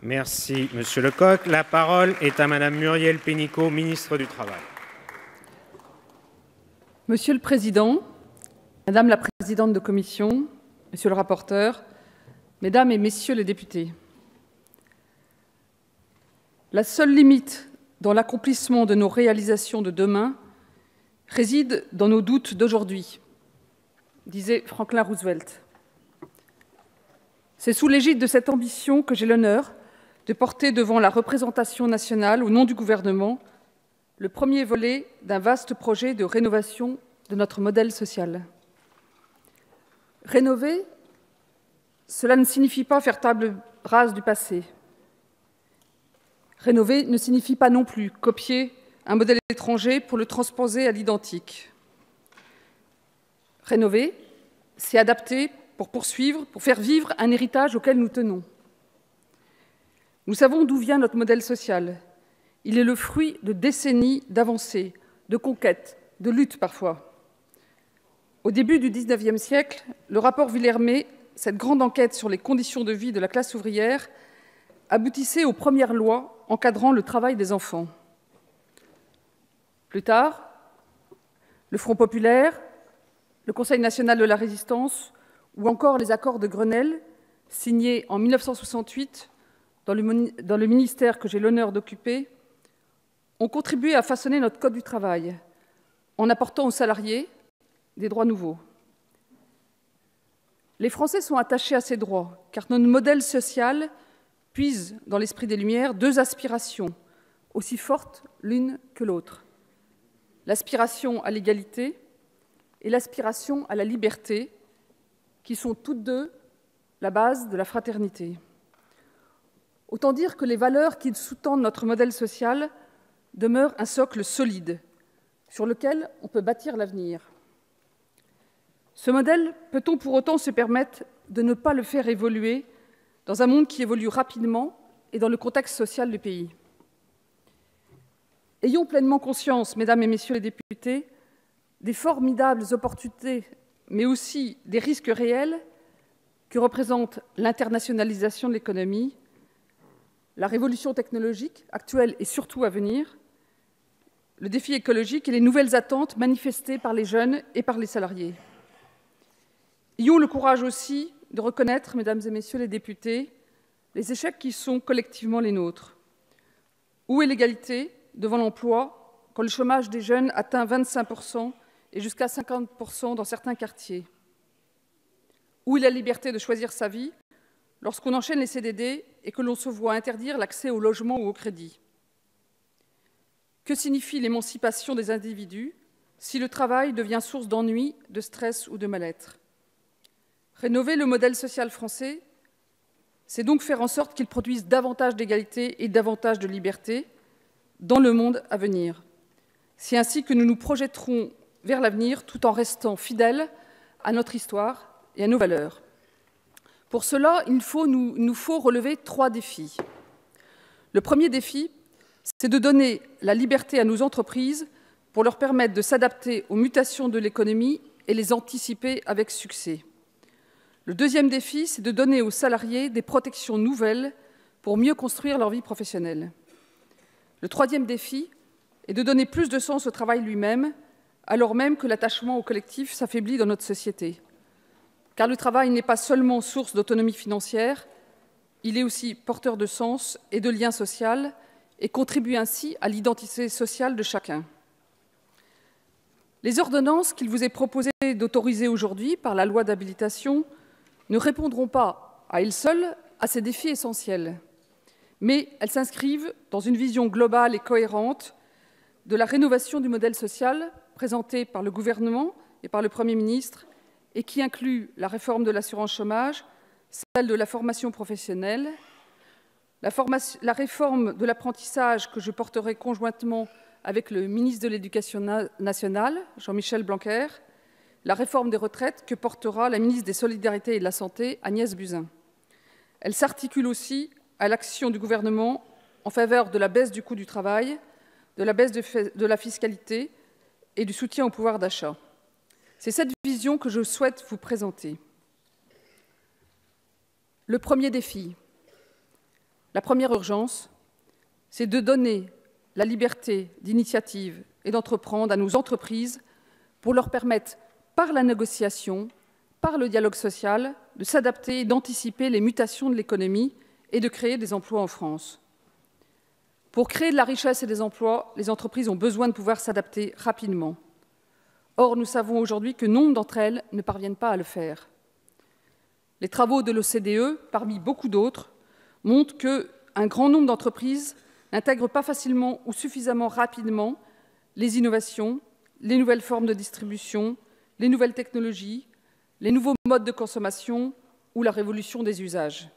Merci, Monsieur Lecoq. La parole est à Madame Muriel Pénicaud, ministre du Travail. Monsieur le Président, Madame la Présidente de Commission, Monsieur le rapporteur, Mesdames et Messieurs les députés, la seule limite dans l'accomplissement de nos réalisations de demain réside dans nos doutes d'aujourd'hui, disait Franklin Roosevelt. C'est sous l'égide de cette ambition que j'ai l'honneur de porter devant la représentation nationale, au nom du gouvernement, le premier volet d'un vaste projet de rénovation de notre modèle social. Rénover, cela ne signifie pas faire table rase du passé. Rénover ne signifie pas non plus copier un modèle étranger pour le transposer à l'identique. Rénover, c'est adapter pour poursuivre, pour faire vivre un héritage auquel nous tenons. Nous savons d'où vient notre modèle social. Il est le fruit de décennies d'avancées, de conquêtes, de luttes parfois. Au début du XIXe siècle, le rapport Villermé, cette grande enquête sur les conditions de vie de la classe ouvrière, aboutissait aux premières lois encadrant le travail des enfants. Plus tard, le Front populaire, le Conseil national de la résistance ou encore les accords de Grenelle, signés en 1968 dans le ministère que j'ai l'honneur d'occuper, ont contribué à façonner notre Code du travail en apportant aux salariés des droits nouveaux. Les Français sont attachés à ces droits, car notre modèle social puise dans l'esprit des Lumières deux aspirations, aussi fortes l'une que l'autre. L'aspiration à l'égalité et l'aspiration à la liberté, qui sont toutes deux la base de la fraternité. Autant dire que les valeurs qui sous-tendent notre modèle social demeurent un socle solide, sur lequel on peut bâtir l'avenir. Ce modèle, peut-on pour autant se permettre de ne pas le faire évoluer dans un monde qui évolue rapidement et dans le contexte social du pays? Ayons pleinement conscience, Mesdames et Messieurs les députés, des formidables opportunités, mais aussi des risques réels que représentent l'internationalisation de l'économie, la révolution technologique actuelle et surtout à venir, le défi écologique et les nouvelles attentes manifestées par les jeunes et par les salariés. Ayons le courage aussi de reconnaître, Mesdames et Messieurs les députés, les échecs qui sont collectivement les nôtres. Où est l'égalité devant l'emploi quand le chômage des jeunes atteint 25% et jusqu'à 50% dans certains quartiers? Où est la liberté de choisir sa vie lorsqu'on enchaîne les CDD et que l'on se voit interdire l'accès au logement ou au crédit? Que signifie l'émancipation des individus si le travail devient source d'ennui, de stress ou de mal-être? Rénover le modèle social français, c'est donc faire en sorte qu'il produise davantage d'égalité et davantage de liberté dans le monde à venir. C'est ainsi que nous nous projetterons vers l'avenir tout en restant fidèles à notre histoire et à nos valeurs. Pour cela, il nous faut relever 3 défis. Le premier défi, c'est de donner la liberté à nos entreprises pour leur permettre de s'adapter aux mutations de l'économie et les anticiper avec succès. Le deuxième défi, c'est de donner aux salariés des protections nouvelles pour mieux construire leur vie professionnelle. Le troisième défi est de donner plus de sens au travail lui-même, alors même que l'attachement au collectif s'affaiblit dans notre société. Car le travail n'est pas seulement source d'autonomie financière, il est aussi porteur de sens et de lien social et contribue ainsi à l'identité sociale de chacun. Les ordonnances qu'il vous est proposé d'autoriser aujourd'hui par la loi d'habilitation ne répondront pas à elles seules à ces défis essentiels, mais elles s'inscrivent dans une vision globale et cohérente de la rénovation du modèle social présentée par le gouvernement et par le Premier ministre et qui inclut la réforme de l'assurance chômage, celle de la formation professionnelle, la réforme de l'apprentissage que je porterai conjointement avec le ministre de l'Éducation nationale, Jean-Michel Blanquer, la réforme des retraites que portera la ministre des Solidarités et de la Santé, Agnès Buzyn. Elle s'articule aussi à l'action du gouvernement en faveur de la baisse du coût du travail, de la baisse de la fiscalité et du soutien au pouvoir d'achat. C'est cette vision que je souhaite vous présenter. Le premier défi, La première urgence, c'est de donner la liberté d'initiative et d'entreprendre à nos entreprises pour leur permettre, par la négociation, par le dialogue social, de s'adapter et d'anticiper les mutations de l'économie et de créer des emplois en France. Pour créer de la richesse et des emplois, les entreprises ont besoin de pouvoir s'adapter rapidement. Or, nous savons aujourd'hui que nombre d'entre elles ne parviennent pas à le faire. Les travaux de l'OCDE, parmi beaucoup d'autres, montrent qu'un grand nombre d'entreprises n'intègrent pas facilement ou suffisamment rapidement les innovations, les nouvelles formes de distribution, les nouvelles technologies, les nouveaux modes de consommation ou la révolution des usages.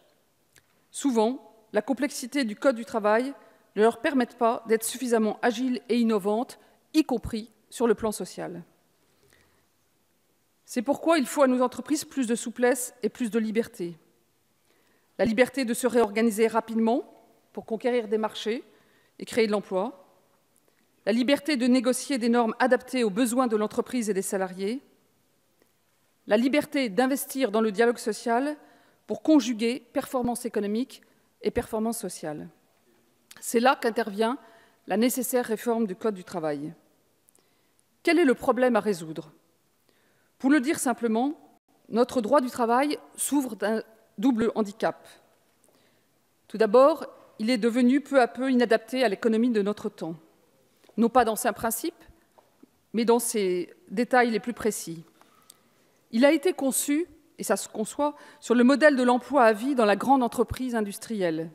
Souvent, la complexité du Code du travail ne leur permet pas d'être suffisamment agiles et innovantes, y compris sur le plan social. C'est pourquoi il faut à nos entreprises plus de souplesse et plus de liberté. La liberté de se réorganiser rapidement pour conquérir des marchés et créer de l'emploi. La liberté de négocier des normes adaptées aux besoins de l'entreprise et des salariés. La liberté d'investir dans le dialogue social pour conjuguer performance économique et performance sociale. C'est là qu'intervient la nécessaire réforme du Code du travail. Quel est le problème à résoudre? Pour le dire simplement, notre droit du travail souffre d'un double handicap. Tout d'abord, il est devenu peu à peu inadapté à l'économie de notre temps, non pas dans ses principes, mais dans ses détails les plus précis. Il a été conçu, et ça se conçoit, sur le modèle de l'emploi à vie dans la grande entreprise industrielle.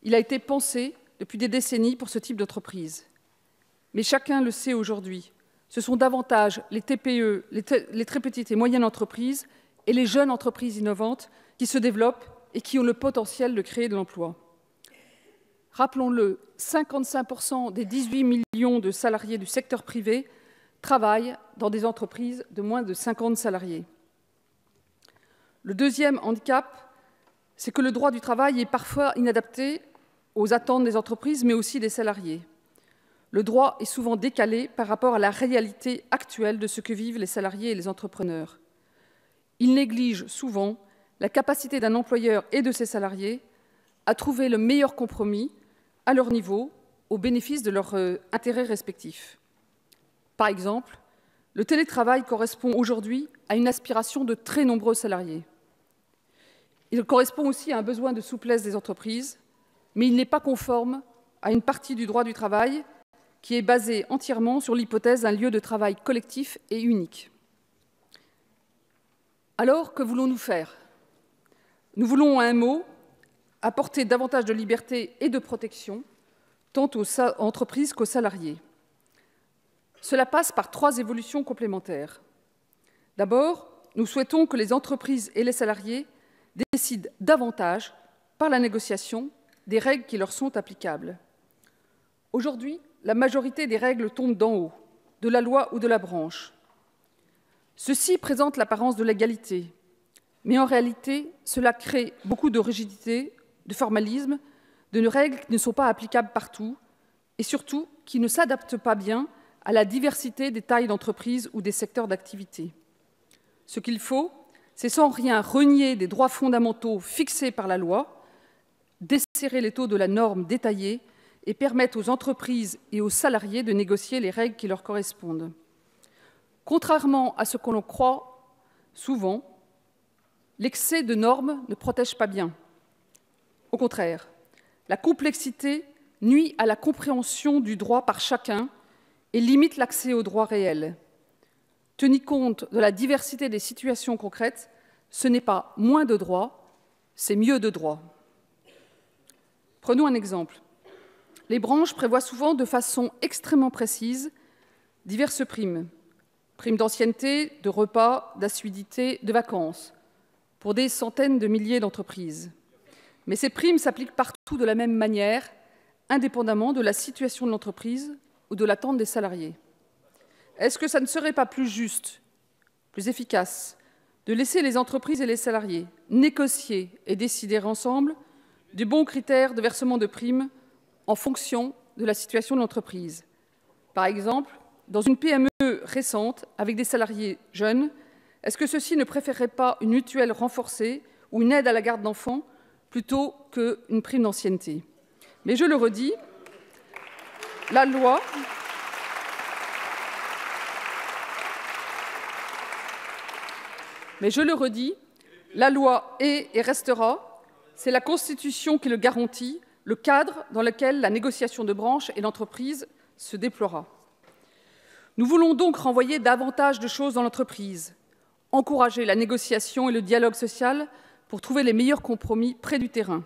Il a été pensé depuis des décennies pour ce type d'entreprise. Mais chacun le sait aujourd'hui, ce sont davantage les TPE, les très petites et moyennes entreprises et les jeunes entreprises innovantes qui se développent et qui ont le potentiel de créer de l'emploi. Rappelons-le, 55% des 18 millions de salariés du secteur privé travaillent dans des entreprises de moins de 50 salariés. Le deuxième handicap, c'est que le droit du travail est parfois inadapté aux attentes des entreprises, mais aussi des salariés. Le droit est souvent décalé par rapport à la réalité actuelle de ce que vivent les salariés et les entrepreneurs. Il néglige souvent la capacité d'un employeur et de ses salariés à trouver le meilleur compromis à leur niveau, au bénéfice de leurs intérêts respectifs. Par exemple, le télétravail correspond aujourd'hui à une aspiration de très nombreux salariés. Il correspond aussi à un besoin de souplesse des entreprises, mais il n'est pas conforme à une partie du droit du travail qui est basée entièrement sur l'hypothèse d'un lieu de travail collectif et unique. Alors, que voulons-nous faire? Nous voulons, en un mot, apporter davantage de liberté et de protection, tant aux entreprises qu'aux salariés. Cela passe par 3 évolutions complémentaires. D'abord, nous souhaitons que les entreprises et les salariés décident davantage, par la négociation, des règles qui leur sont applicables. Aujourd'hui, la majorité des règles tombent d'en haut, de la loi ou de la branche. Ceci présente l'apparence de l'égalité, mais en réalité, cela crée beaucoup de rigidité, de formalisme, de règles qui ne sont pas applicables partout et surtout qui ne s'adaptent pas bien à la diversité des tailles d'entreprise ou des secteurs d'activité. Ce qu'il faut, c'est sans rien renier des droits fondamentaux fixés par la loi, desserrer les taux de la norme détaillée et permettre aux entreprises et aux salariés de négocier les règles qui leur correspondent. Contrairement à ce que l'on croit souvent, l'excès de normes ne protège pas bien. Au contraire, la complexité nuit à la compréhension du droit par chacun et limite l'accès au droit réel. Tenir compte de la diversité des situations concrètes, ce n'est pas moins de droit, c'est mieux de droit. Prenons un exemple. Les branches prévoient souvent de façon extrêmement précise diverses primes. Primes d'ancienneté, de repas, d'assiduité, de vacances, pour des centaines de milliers d'entreprises. Mais ces primes s'appliquent partout de la même manière, indépendamment de la situation de l'entreprise ou de l'attente des salariés. Est-ce que ça ne serait pas plus juste, plus efficace, de laisser les entreprises et les salariés négocier et décider ensemble du bon critère de versement de primes en fonction de la situation de l'entreprise? Par exemple, dans une PME récente, avec des salariés jeunes, est-ce que ceux-ci ne préféreraient pas une mutuelle renforcée ou une aide à la garde d'enfants plutôt qu'une prime d'ancienneté. Mais je le redis, la loi est et restera, c'est la Constitution qui le garantit, le cadre dans lequel la négociation de branche et l'entreprise se déploiera. Nous voulons donc renvoyer davantage de choses dans l'entreprise, encourager la négociation et le dialogue social pour trouver les meilleurs compromis près du terrain,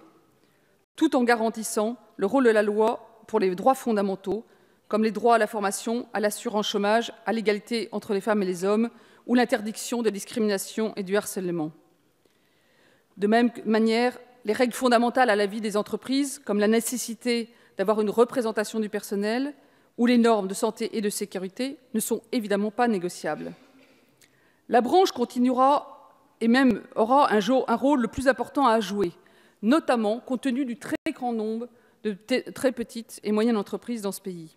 tout en garantissant le rôle de la loi pour les droits fondamentaux, comme les droits à la formation, à l'assurance chômage, à l'égalité entre les femmes et les hommes, ou l'interdiction des discriminations et du harcèlement. De même manière, les règles fondamentales à la vie des entreprises, comme la nécessité d'avoir une représentation du personnel ou les normes de santé et de sécurité, ne sont évidemment pas négociables. La branche continuera et même aura un rôle le plus important à jouer, notamment compte tenu du très grand nombre de très petites et moyennes entreprises dans ce pays.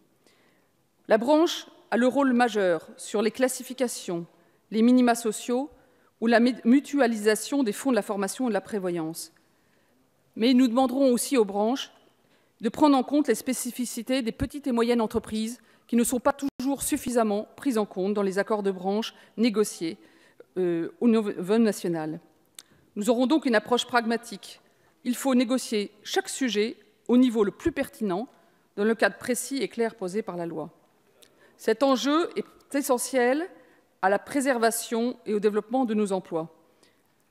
La branche a le rôle majeur sur les classifications, les minima sociaux ou la mutualisation des fonds de la formation et de la prévoyance. Mais nous demanderons aussi aux branches de prendre en compte les spécificités des petites et moyennes entreprises qui ne sont pas toujours suffisamment prises en compte dans les accords de branche négociés au niveau national. Nous aurons donc une approche pragmatique. Il faut négocier chaque sujet au niveau le plus pertinent, dans le cadre précis et clair posé par la loi. Cet enjeu est essentiel à la préservation et au développement de nos emplois.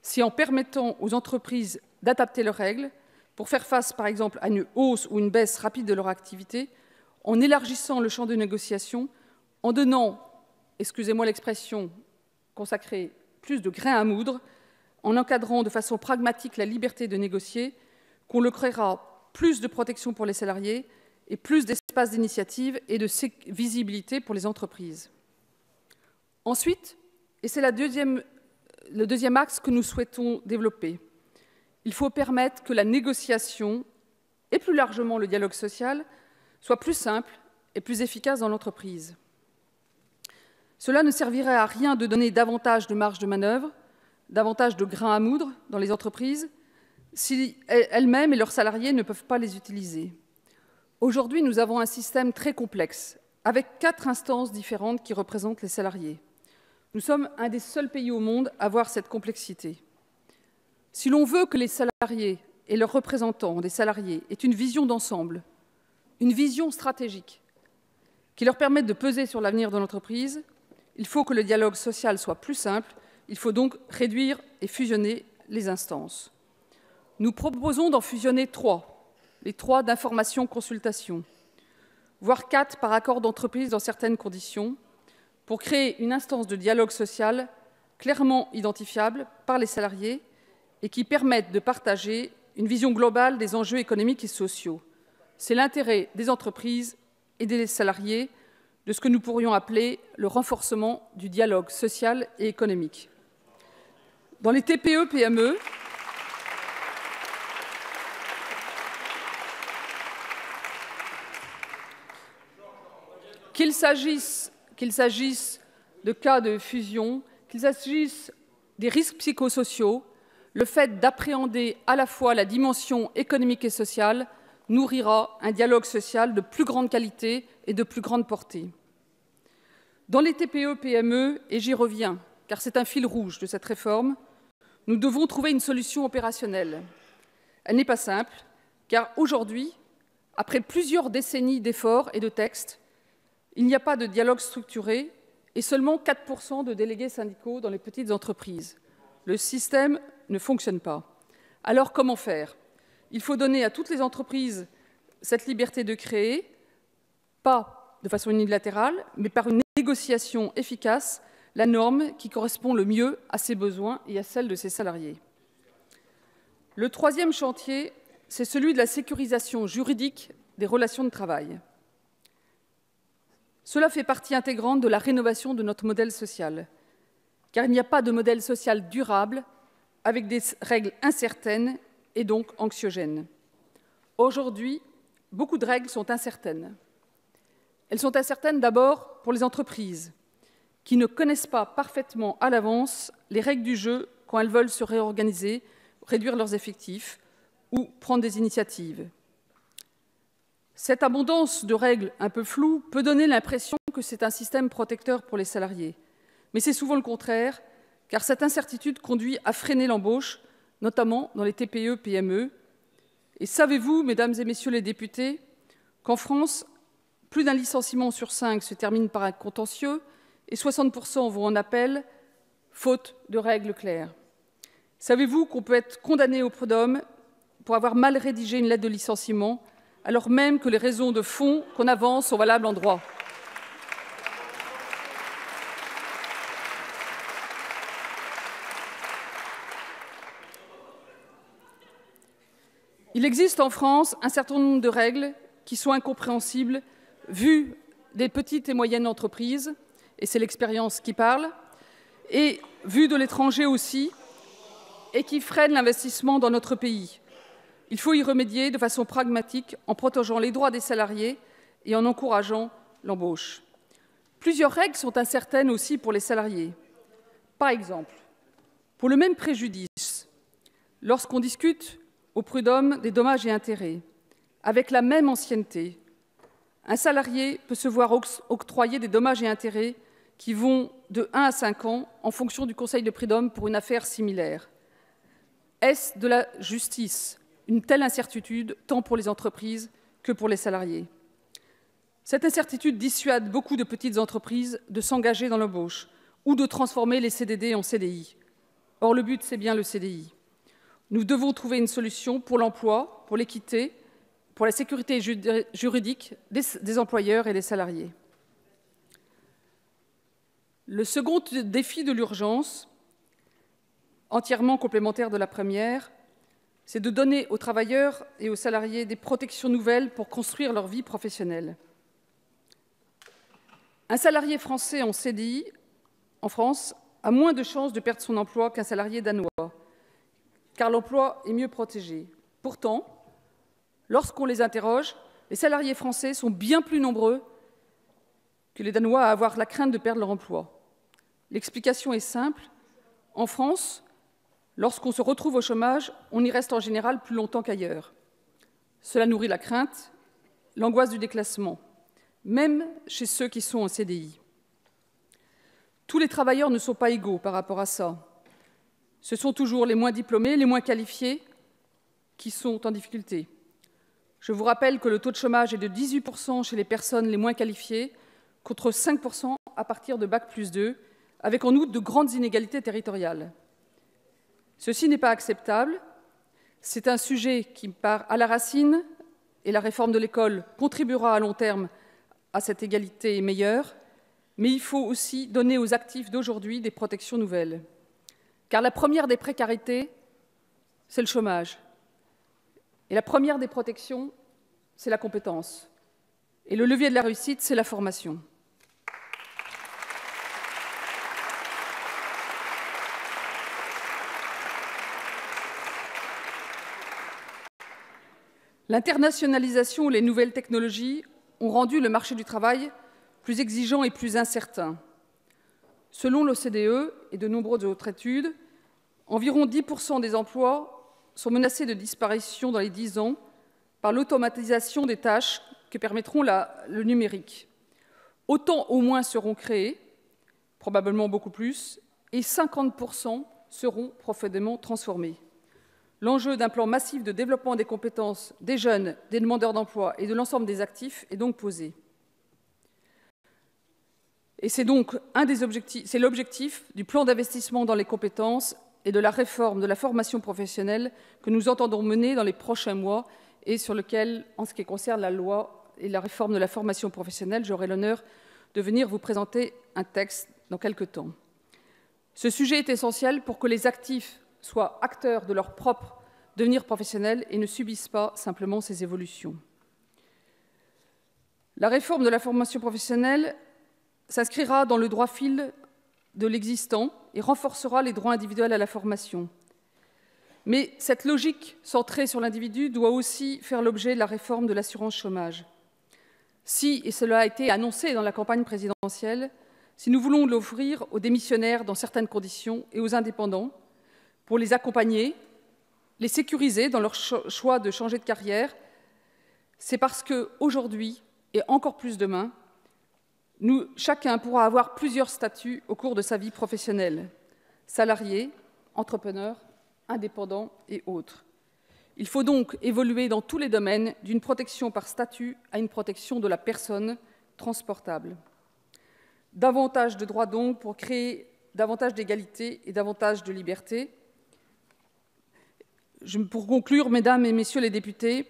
Si en permettant aux entreprises d'adapter leurs règles pour faire face, par exemple, à une hausse ou une baisse rapide de leur activité, en élargissant le champ de négociation, en donnant, excusez-moi l'expression consacrée, plus de grains à moudre, en encadrant de façon pragmatique la liberté de négocier, qu'on le créera plus de protection pour les salariés et plus d'espace d'initiative et de visibilité pour les entreprises. Ensuite, et c'est le deuxième axe que nous souhaitons développer, il faut permettre que la négociation et plus largement le dialogue social soient plus simples et plus efficaces dans l'entreprise. Cela ne servirait à rien de donner davantage de marge de manœuvre, davantage de grains à moudre dans les entreprises, si elles-mêmes et leurs salariés ne peuvent pas les utiliser. Aujourd'hui, nous avons un système très complexe, avec 4 instances différentes qui représentent les salariés. Nous sommes un des seuls pays au monde à avoir cette complexité. Si l'on veut que les salariés et leurs représentants des salariés aient une vision d'ensemble, une vision stratégique, qui leur permette de peser sur l'avenir de l'entreprise, il faut que le dialogue social soit plus simple, il faut donc réduire et fusionner les instances. Nous proposons d'en fusionner 3, les 3 d'information-consultation, voire 4 par accord d'entreprise dans certaines conditions, pour créer une instance de dialogue social clairement identifiable par les salariés et qui permette de partager une vision globale des enjeux économiques et sociaux. C'est l'intérêt des entreprises et des salariés de ce que nous pourrions appeler le renforcement du dialogue social et économique. Dans les TPE-PME, qu'il s'agisse de cas de fusion, qu'il s'agisse des risques psychosociaux, le fait d'appréhender à la fois la dimension économique et sociale nourrira un dialogue social de plus grande qualité et de plus grande portée. Dans les TPE-PME, et j'y reviens, car c'est un fil rouge de cette réforme, nous devons trouver une solution opérationnelle. Elle n'est pas simple, car aujourd'hui, après plusieurs décennies d'efforts et de textes, il n'y a pas de dialogue structuré et seulement 4% de délégués syndicaux dans les petites entreprises. Le système ne fonctionne pas. Alors comment faire? Il faut donner à toutes les entreprises cette liberté de créer, pas de façon unilatérale, mais par une négociation efficace, la norme qui correspond le mieux à ses besoins et à celle de ses salariés. Le troisième chantier, c'est celui de la sécurisation juridique des relations de travail. Cela fait partie intégrante de la rénovation de notre modèle social, car il n'y a pas de modèle social durable avec des règles incertaines et donc anxiogènes. Aujourd'hui, beaucoup de règles sont incertaines. Elles sont incertaines d'abord pour les entreprises, qui ne connaissent pas parfaitement à l'avance les règles du jeu quand elles veulent se réorganiser, réduire leurs effectifs ou prendre des initiatives. Cette abondance de règles un peu floues peut donner l'impression que c'est un système protecteur pour les salariés. Mais c'est souvent le contraire, car cette incertitude conduit à freiner l'embauche, notamment dans les TPE-PME. Et savez-vous, mesdames et messieurs les députés, qu'en France, plus d'un licenciement sur 5 se termine par un contentieux et 60% vont en appel, faute de règles claires. Savez-vous qu'on peut être condamné au prud'homme pour avoir mal rédigé une lettre de licenciement, alors même que les raisons de fond qu'on avance sont valables en droit? Il existe en France un certain nombre de règles qui sont incompréhensibles vu des petites et moyennes entreprises, et c'est l'expérience qui parle, et vu de l'étranger aussi, et qui freinent l'investissement dans notre pays. Il faut y remédier de façon pragmatique en protégeant les droits des salariés et en encourageant l'embauche. Plusieurs règles sont incertaines aussi pour les salariés. Par exemple, pour le même préjudice, lorsqu'on discute au prud'homme des dommages et intérêts, avec la même ancienneté, un salarié peut se voir octroyer des dommages et intérêts qui vont de 1 à 5 ans en fonction du conseil de prud'homme pour une affaire similaire. Est-ce de la justice, une telle incertitude, tant pour les entreprises que pour les salariés? Cette incertitude dissuade beaucoup de petites entreprises de s'engager dans l'embauche ou de transformer les CDD en CDI. Or, le but, c'est bien le CDI. Nous devons trouver une solution pour l'emploi, pour l'équité, pour la sécurité juridique des employeurs et des salariés. Le second défi de l'urgence, entièrement complémentaire de la première, c'est de donner aux travailleurs et aux salariés des protections nouvelles pour construire leur vie professionnelle. Un salarié français en CDI, en France, a moins de chances de perdre son emploi qu'un salarié danois, car l'emploi est mieux protégé. Pourtant, lorsqu'on les interroge, les salariés français sont bien plus nombreux que les Danois à avoir la crainte de perdre leur emploi. L'explication est simple. En France, lorsqu'on se retrouve au chômage, on y reste en général plus longtemps qu'ailleurs. Cela nourrit la crainte, l'angoisse du déclassement, même chez ceux qui sont en CDI. Tous les travailleurs ne sont pas égaux par rapport à ça. Ce sont toujours les moins diplômés, les moins qualifiés qui sont en difficulté. Je vous rappelle que le taux de chômage est de 18% chez les personnes les moins qualifiées, contre 5% à partir de Bac+2, avec en outre de grandes inégalités territoriales. Ceci n'est pas acceptable. C'est un sujet qui part à la racine, et la réforme de l'école contribuera à long terme à cette égalité meilleure, mais il faut aussi donner aux actifs d'aujourd'hui des protections nouvelles. Car la première des précarités, c'est le chômage. Et la première des protections, c'est la compétence. Et le levier de la réussite, c'est la formation. L'internationalisation ou les nouvelles technologies ont rendu le marché du travail plus exigeant et plus incertain. Selon l'OCDE et de nombreuses autres études, environ 10% des emplois sont menacés de disparition dans les 10 ans par l'automatisation des tâches que permettront le numérique. Autant au moins seront créés, probablement beaucoup plus, et 50% seront profondément transformés. L'enjeu d'un plan massif de développement des compétences des jeunes, des demandeurs d'emploi et de l'ensemble des actifs est donc posé. Et c'est donc l'objectif du plan d'investissement dans les compétences et de la réforme de la formation professionnelle que nous entendons mener dans les prochains mois et sur lequel, en ce qui concerne la loi et la réforme de la formation professionnelle, j'aurai l'honneur de venir vous présenter un texte dans quelque temps. Ce sujet est essentiel pour que les actifs soient acteurs de leur propre devenir professionnel et ne subissent pas simplement ces évolutions. La réforme de la formation professionnelle s'inscrira dans le droit fil de l'existant et renforcera les droits individuels à la formation. Mais cette logique centrée sur l'individu doit aussi faire l'objet de la réforme de l'assurance chômage. Si, et cela a été annoncé dans la campagne présidentielle, si nous voulons l'offrir aux démissionnaires dans certaines conditions et aux indépendants, pour les accompagner, les sécuriser dans leur choix de changer de carrière, c'est parce qu'aujourd'hui, et encore plus demain, chacun pourra avoir plusieurs statuts au cours de sa vie professionnelle, salarié, entrepreneur, indépendant et autres. Il faut donc évoluer dans tous les domaines d'une protection par statut à une protection de la personne transportable. Davantage de droits donc pour créer davantage d'égalité et davantage de liberté. Pour conclure, Mesdames et Messieurs les députés,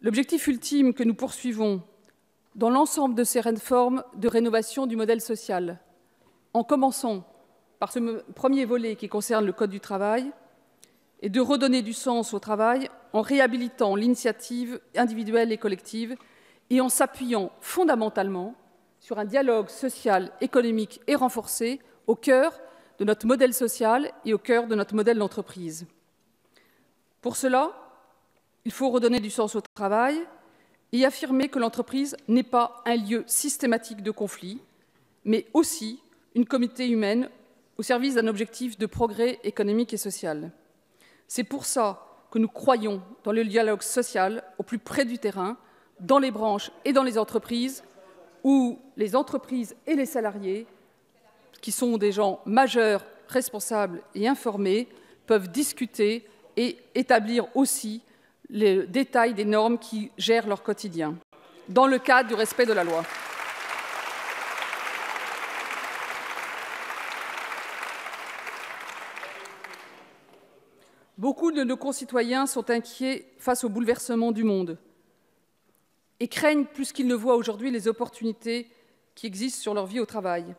l'objectif ultime que nous poursuivons dans l'ensemble de ces réformes de rénovation du modèle social, en commençant par ce premier volet qui concerne le Code du travail, est de redonner du sens au travail en réhabilitant l'initiative individuelle et collective et en s'appuyant fondamentalement sur un dialogue social, économique et renforcé au cœur de notre modèle social et au cœur de notre modèle d'entreprise. Pour cela, il faut redonner du sens au travail et affirmer que l'entreprise n'est pas un lieu systématique de conflit, mais aussi une communauté humaine au service d'un objectif de progrès économique et social. C'est pour ça que nous croyons dans le dialogue social au plus près du terrain, dans les branches et dans les entreprises, où les entreprises et les salariés, qui sont des gens majeurs, responsables et informés, peuvent discuter et établir aussi les détails des normes qui gèrent leur quotidien, dans le cadre du respect de la loi. Beaucoup de nos concitoyens sont inquiets face au bouleversement du monde et craignent plus qu'ils ne voient aujourd'hui les opportunités qui existent sur leur vie au travail.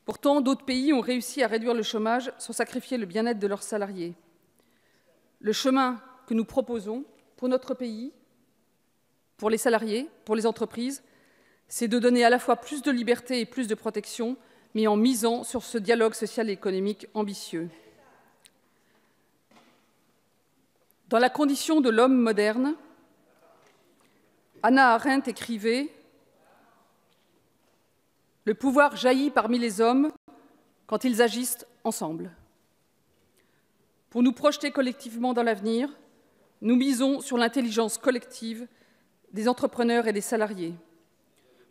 Pourtant, d'autres pays ont réussi à réduire le chômage sans sacrifier le bien-être de leurs salariés. Le chemin que nous proposons pour notre pays, pour les salariés, pour les entreprises, c'est de donner à la fois plus de liberté et plus de protection, mais en misant sur ce dialogue social et économique ambitieux. Dans la condition de l'homme moderne, Hannah Arendt écrivait « Le pouvoir jaillit parmi les hommes quand ils agissent ensemble. » Pour nous projeter collectivement dans l'avenir, nous misons sur l'intelligence collective des entrepreneurs et des salariés.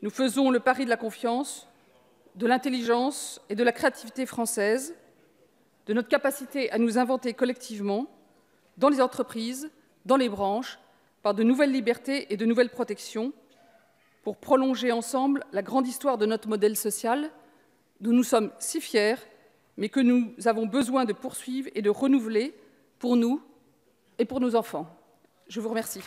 Nous faisons le pari de la confiance, de l'intelligence et de la créativité française, de notre capacité à nous inventer collectivement, dans les entreprises, dans les branches, par de nouvelles libertés et de nouvelles protections, pour prolonger ensemble la grande histoire de notre modèle social, dont nous sommes si fiers, mais que nous avons besoin de poursuivre et de renouveler pour nous et pour nos enfants. Je vous remercie.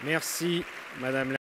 Merci, Madame